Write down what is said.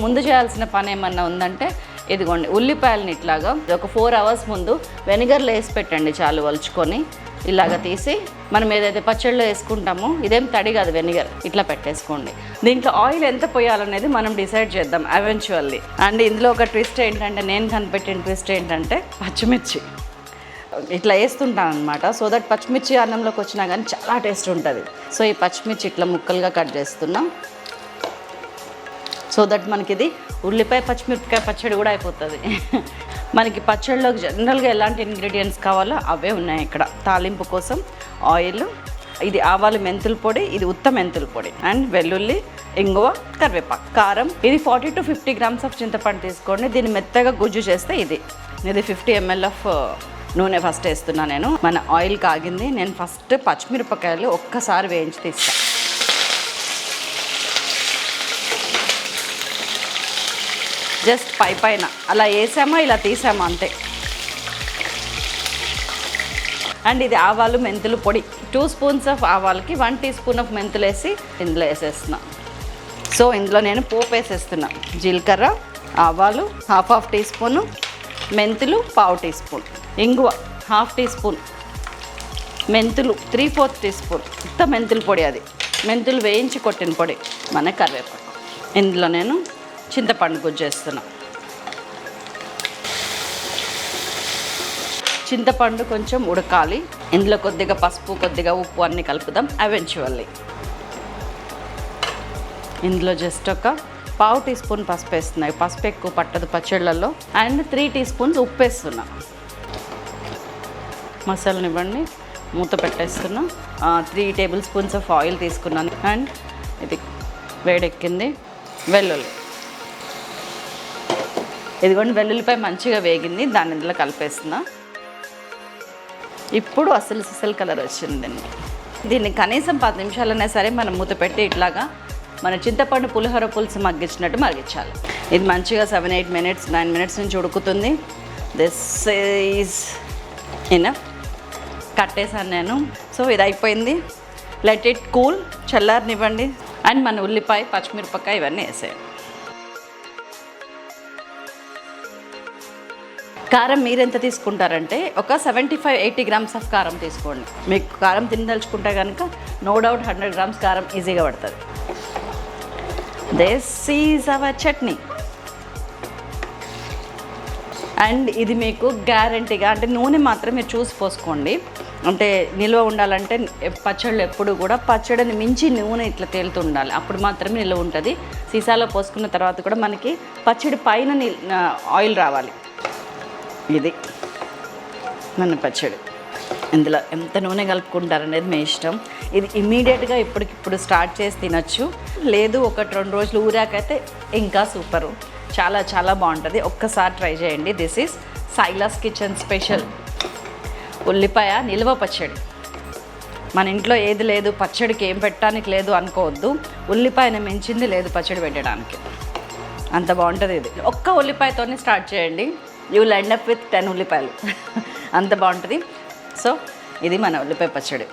ముందు చేయాల్సిన పని ఏమన్నా ఉందంటే ఇదిగోండి, ఉల్లిపాయలని ఇట్లాగా ఒక 4 hours ముందు వెనిగర్లో వేసి పెట్టండి చాలు, వలుచుకొని ఇలాగ తీసి మనం ఏదైతే పచ్చళ్ళలో వేసుకుంటామో, ఇదేం తడి కాదు వెనిగర్, ఇట్లా పెట్టేసుకోండి. దీంట్లో ఆయిల్ ఎంత పోయాలనేది మనం డిసైడ్ చేద్దాం ఎవెన్చువల్లీ. అండ్ ఇందులో ఒక ట్విస్ట్ ఏంటంటే, నేను కనిపెట్టిన ట్విస్ట్ ఏంటంటే పచ్చిమిర్చి ఇట్లా వేస్తుంటాను అనమాట. సో దట్ పచ్చిమిర్చి అన్నంలోకి వచ్చినా కానీ చాలా టేస్ట్ ఉంటుంది. సో ఈ పచ్చిమిర్చి ఇట్లా ముక్కలుగా కట్ చేస్తున్నాం. సో దట్ మనకి ఇది ఉల్లిపాయ పచ్చిమిరపకాయ పచ్చడి కూడా అయిపోతుంది. మనకి పచ్చడిలోకి జనరల్గా ఎలాంటి ఇంగ్రీడియంట్స్ కావాలో అవే ఉన్నాయి ఇక్కడ. తాలింపు కోసం ఆయిల్, ఇది ఆవాలు మెంతుల పొడి, ఇది ఉత్త మెంతుల పొడి, అండ్ వెల్లుల్లి, ఇంగువ, కరివేపాకు, కారం. ఇది 40 to 50 grams ఆఫ్ చింతపండు తీసుకోండి. దీన్ని మెత్తగా గుజ్జు చేస్తే ఇది 50 ml ఆఫ్ నూనె ఫస్ట్ వేస్తున్నా నేను. మన ఆయిల్ కాగింది. నేను ఫస్ట్ పచ్చిమిరపకాయలు ఒక్కసారి వేయించి తీస్తాను. జస్ట్ పైన అలా వేసామా ఇలా తీసామా అంతే. అండ్ ఇది ఆవాలు మెంతులు పొడి, 2 spoons ఆఫ్ ఆవాలకి 1 teaspoon ఆఫ్ మెంతులు వేసి ఇందులో వేసేస్తున్నా. సో ఇందులో నేను పోపు వేసేస్తున్నా. జీలకర్ర, ఆవాలు 1/2 teaspoon, మెంతులు 1/2 teaspoon, ఇంగువ 1/2 teaspoon, మెంతులు 3/4 teaspoon, ఇంత మెంతుల పొడి, అది మెంతులు వేయించి కొట్టిన పొడి, మన కరివేపాకు. ఇందులో నేను చింతపండు గుజ్జు వేస్తున్నా. చింతపండు కొంచెం ఉడకాలి. ఇందులో కొద్దిగా పసుపు, కొద్దిగా ఉప్పు అన్నీ కలుపుదాం ఎవెన్చువల్లీ. ఇందులో జస్ట్ ఒక 1/2 teaspoon పసుపు వేస్తున్నాయి. పసుపు ఎక్కువ పట్టదు పచ్చళ్ళల్లో. అండ్ 3 teaspoons ఉప్పు వేస్తున్నా. మసాలానివ్వండి, మూత పెట్టేస్తున్నా. 3 tablespoons ఆఫ్ ఆయిల్ తీసుకున్నాను. అండ్ ఇది వేడెక్కింది. వెల్లుల్లి, ఇదిగోండి వెల్లుల్లిపై మంచిగా వేగింది. దాన్ని ఇందులో కలిపేస్తున్నా. ఇప్పుడు అసలు కలర్ వచ్చింది. దీన్ని కనీసం 10 నిమిషాలైనా సరే మనం మూత పెట్టి ఇట్లాగా మన చింతపండు పులిహోర పులుసు మగ్గించినట్టు మగ్గించాలి. ఇది మంచిగా 7-8 minutes 9 minutes నుంచి ఉడుకుతుంది. This is enough. కట్టేసాను నేను. సో ఇది అయిపోయింది. లెట్ ఇట్ కూల్, చల్లారనివ్వండి. అండ్ మన ఉల్లిపాయ పచ్చిమిరపకాయ ఇవన్నీ వేసేయండి. కారం మీరు ఎంత తీసుకుంటారంటే ఒక 75-80 grams ఆఫ్ కారం తీసుకోండి. మీకు కారం తినదలుచుకుంటే కనుక నో డౌట్ 100 grams కారం ఈజీగా పడుతుంది. This is our chutney. And ఇది మీకు గ్యారంటీగా, అంటే నూనె మాత్రం మీరు చూసి పోసుకోండి. అంటే నిల్వ ఉండాలంటే పచ్చళ్ళు ఎప్పుడు కూడా పచ్చడిని మించి నూనె ఇట్లా తేలుతూ ఉండాలి. అప్పుడు మాత్రమే నిల్వ ఉంటుంది. సీసాలో పోసుకున్న తర్వాత కూడా మనకి పచ్చడి పైన ఆయిల్ రావాలి. ఇది మన పచ్చడి. ఇందులో ఎంత నూనె కలుపుకుంటారనేది మీ ఇష్టం. ఇది ఇమ్మీడియట్గా ఇప్పటికిప్పుడు స్టార్ట్ చేసి తినచ్చు. లేదు 1-2 రోజులు ఊరాకైతే ఇంకా సూపరు. చాలా చాలా బాగుంటుంది. ఒక్కసారి ట్రై చేయండి. This is Silas kitchen special ఉల్లిపాయ నిల్వ పచ్చడి. మన ఇంట్లో ఏది లేదు, పచ్చడికి ఏం పెట్టడానికి లేదు అనుకోవద్దు. ఉల్లిపాయను మించింది లేదు పచ్చడి పెట్టడానికి. అంత బాగుంటుంది ఇది. ఒక్క ఉల్లిపాయతోనే స్టార్ట్ చేయండి. You will end up with 10 ఉల్లిపాయలు. అంత బాగుంటుంది. సో ఇది మన ఉల్లిపాయ పచ్చడి.